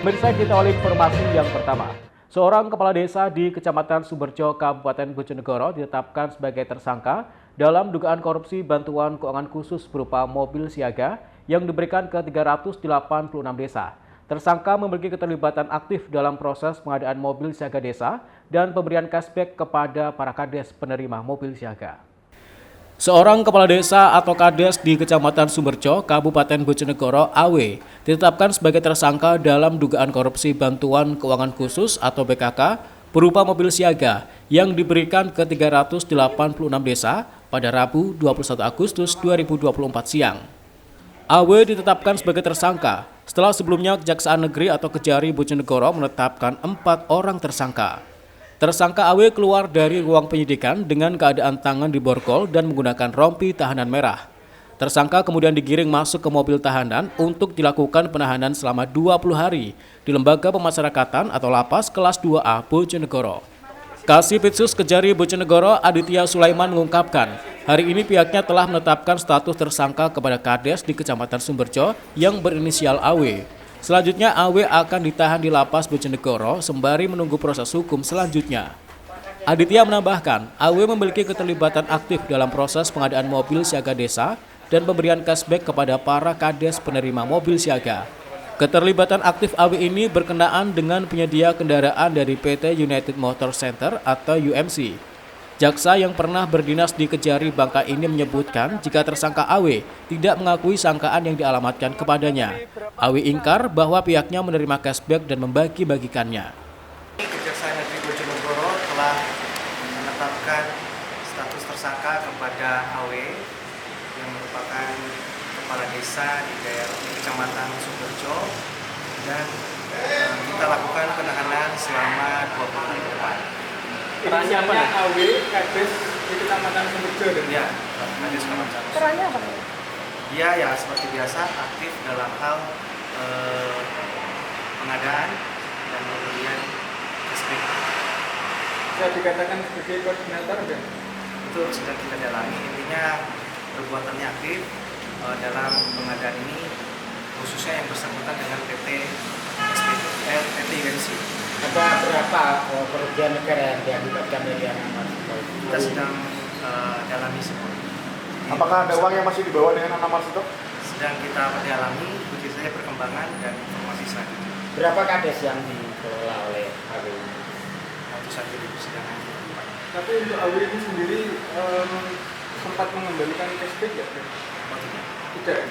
Pemirsa, kita awali informasi yang pertama. Seorang kepala desa di Kecamatan Sumberjo, Kabupaten Bojonegoro ditetapkan sebagai tersangka dalam dugaan korupsi bantuan keuangan khusus berupa mobil siaga yang diberikan ke 386 desa. Tersangka memiliki keterlibatan aktif dalam proses pengadaan mobil siaga desa dan pemberian cashback kepada para kades penerima mobil siaga. Seorang kepala desa atau kades di Kecamatan Sumberjo, Kabupaten Bojonegoro, AW, ditetapkan sebagai tersangka dalam dugaan korupsi bantuan keuangan khusus atau BKK berupa mobil siaga yang diberikan ke 386 desa pada Rabu 21 Agustus 2024 siang. AW ditetapkan sebagai tersangka setelah sebelumnya Kejaksaan Negeri atau Kejari Bojonegoro menetapkan 4 orang tersangka. Tersangka AW keluar dari ruang penyidikan dengan keadaan tangan diborgol dan menggunakan rompi tahanan merah. Tersangka kemudian digiring masuk ke mobil tahanan untuk dilakukan penahanan selama 20 hari di Lembaga Pemasyarakatan atau Lapas Kelas 2A Bojonegoro. Kasipitsus Kejari Bojonegoro Aditya Sulaiman mengungkapkan, hari ini pihaknya telah menetapkan status tersangka kepada kades di Kecamatan Sumberjo yang berinisial AW. Selanjutnya AW akan ditahan di Lapas Bojonegoro sembari menunggu proses hukum selanjutnya. Aditya menambahkan, AW memiliki keterlibatan aktif dalam proses pengadaan mobil siaga desa dan pemberian cashback kepada para kades penerima mobil siaga. Keterlibatan aktif AW ini berkenaan dengan penyedia kendaraan dari PT United Motor Center atau UMC. Jaksa yang pernah berdinas di Kejari Bangka ini menyebutkan jika tersangka AW tidak mengakui sangkaan yang dialamatkan kepadanya. AW ingkar bahwa pihaknya menerima cashback dan membagi-bagikannya. Kejaksaan Negeri Bojonegoro telah menetapkan status tersangka kepada AW yang merupakan kepala desa di daerah Kecamatan Sumberjo dan kita lakukan penahanan selama 20 hari ke depan. Perannya apa? AW kades di Kecamatan Sumberjo. Ya, kades Kecamatan. Perannya apa? Dia ya seperti biasa aktif dalam hal pengadaan dan pemberian cashback. Bisa dikatakan sebagai koordinator kan? Itu sedang kita dalami. Intinya perbuatannya aktif dalam pengadaan ini, khususnya yang bersangkutan dengan PT UMC. Ada berapa kerugian negara yang diakibatkan dari anak mas? Kita sedang dalami semua. Apakah ada uang yang masih dibawa dengan anak mas itu? Sedang kita dalami, begitu saja perkembangan dan informasi selanjutnya. Berapa kades yang dikelola oleh AW? Tentu saja di persidangan. Tapi untuk AW ini sendiri sempat mengembalikan cashback ya? Oh, tidak.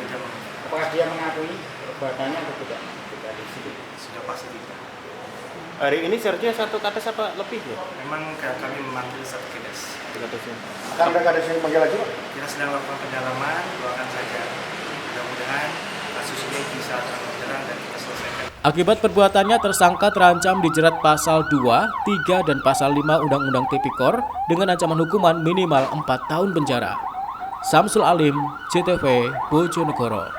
Apakah dia mengakui perbuatannya atau tidak? Tidak di situ. Sudah pasti tidak. Hari ini seharusnya satu kades apa lebih ya? Memang kami memanggil satu kades. Akan ada kades yang panggil lagi, Pak? Kita sedang melakukan pendalaman, doakan saja. Mudah-mudahan kasus ini bisa terang dan kita selesaikan. Akibat perbuatannya, tersangka terancam dijerat pasal 2, 3, dan pasal 5 Undang-Undang Tipikor dengan ancaman hukuman minimal 4 tahun penjara. Samsul Alim, CTV, Bojonegoro.